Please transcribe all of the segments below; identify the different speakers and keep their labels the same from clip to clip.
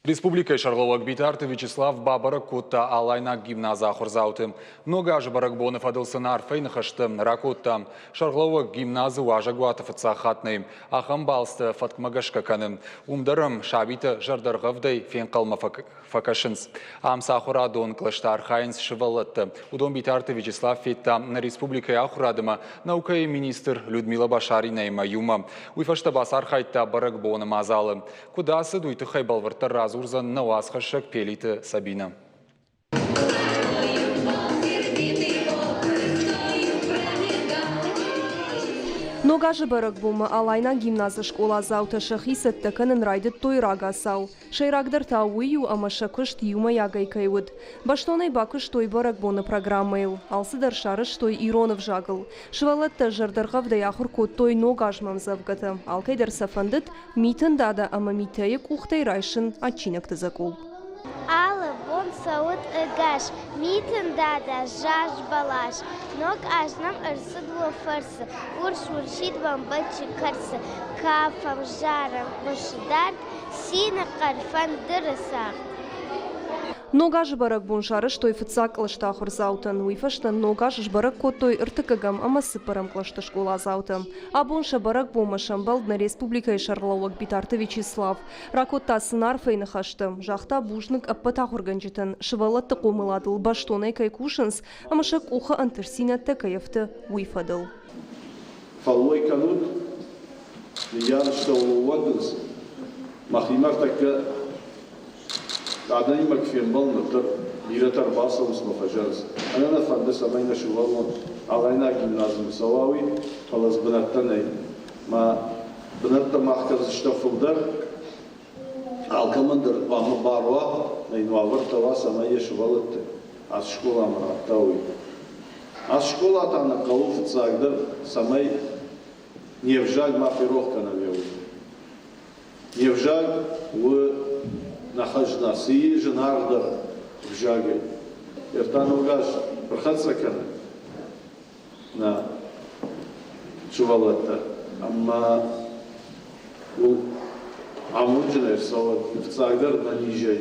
Speaker 1: Республика Шарловак Битарты Вячеслав Бабарак Кутта Алайна гимназа Хорзауты. Много же Баракбонов Адылсынар Фейнахаштым Ракуттам. Шарловак гимназы Уажагуатов Цахатный. Ахам Балсты Фаткмагашка Каным. Умдарым Шабита Жардаргавдай Фенкалма Факашинс. Амса Ахурадон Клаштар Хайнс Шивалатты. Удом Битарты Вячеслав Фетта на Республика Ахурадыма наука и министр Людмила Башарина и Маюма. Уйфашта Басар Хайта Баракбона Мазалы. Куда сыдуйты Хайбалвартар Урзан Науасхашек Пелиты Сабина.
Speaker 2: Ногажы барак бума Алайна гимназы школа заута шахисет теканын райдыт тойрага сау. Шайрагдар тауию амаша кышт юма ягай кайвуд. Баштонай бакыш той барак буна программайл. Алсыдар шарыш той иронов жагыл. Швалетта жардаргав да яхур кот той ногажмам завгата. Алкайдар сафандыт митын дада ама митайык ухтай райшын атчинак тызакул.
Speaker 3: Алла бон саут гаш, митен дада жаш балаш, ног ажнам арсыдло фарсы, урш уршит вам бачи карсы, кафам жарам башидар, сина карфан дырысах.
Speaker 2: Ногаж барак бун шарыш той фыцак лышта хорзаутын, уйфаштан ногаж барак котой ыртыкагам амасы парам клашта школа заутын. А бунша барак бумашам балдна республика Шарловак Битарты Вячеслав. Ракотта сынар фейнахаштым, жахта бужнык аппата хорганжитын, шывалатты комыладыл баштонай кайкушынс, амашак уха антырсина текаевты уйфадыл.
Speaker 4: Фалуай канут, ян что увадыз, махимар такка عدني مكفين بالنا تر ميرتر باصة وسمفجرس أنا نفندس أمينا شغلنا علينا جيمنازم سواوي خلاص بنتنا ما بنت محكز اشتفل در على كمان در وهم باروا نينوار تواس أمينا شغلت على الشكولة مرتاوي على الشكولة تانا قلوف تصاقدر سمي نيفجاج ما في روح كنا بيوي نيفجاج و نخرجنا سي جناردر بجاجي يرتانو غاش برخصة كان نا شوالتا اما و عمود جنير صوت نفتاقدر نانيجي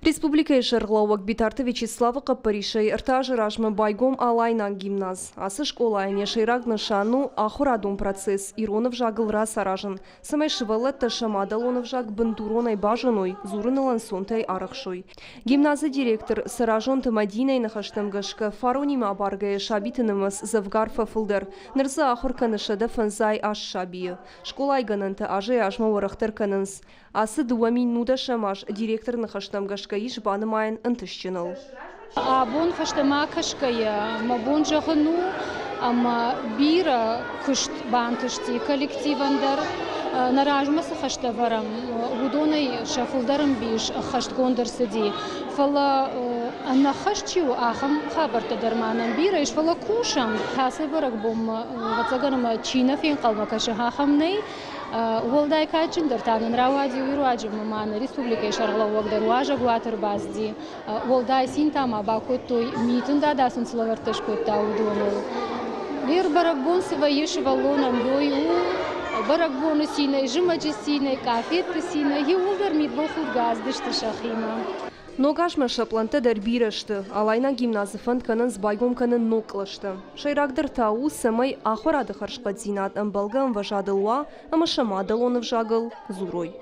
Speaker 2: Республика Шарловак Битарты Вячеслава Капаришей ыртажы ражмы байгом Алайна гимназ. Асы школайне шейрагны шану ахурадум процесс иронов жагыл рас аражын. Самай шывалетта шамадалонов жаг бандуронай бажаной зурынылан сонтай арахшой. Гимназы директор саражон тамадинай нахаштам гашка фаронима баргая шабитынымыз завгар фафылдар. Нырзы ахур канышада фанзай аш шабия. Школай гананты ажай ажма варахтар канынс. Асы дуамин нуда шамаш директор нахаштам гашка иш банымайын ынтышчыныл.
Speaker 5: Абон фаштама кашкая, мабон жахыну, ама бира кышт бантышти коллективандар, наражмасы хаштаварам, удонай шафылдарым биш хашткондар сиди. Фала анна хашчиу ахам хабарта дарманам бира иш фала кушам. Хасы барак бом вацагарам чина фин қалма каша хахамней. Волдай качин дартанын равади уйруаджи мамана республика Шарловак даруажа гуатер базди. Волдай синтама бакотой митын дадасын словартышкотта удонул. Вер баракбон сываеши валонам дою, баракбону синай, жимаджи синай, кафетты синай, хиулдар митбол худгаздышты шахима.
Speaker 2: Ногажма шапланта дар бирашты, Алайна гимназы фанд канын сбайгом канын ноклашты. Шайрагдар тау самай ахорады харшпадзинат амбалгам важадылуа, ама шамадалонов жагыл зурой.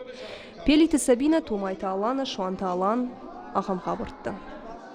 Speaker 2: Пелиты Сабина, Тумайта Алана, Шуанта Алан, Ахам Хабартта.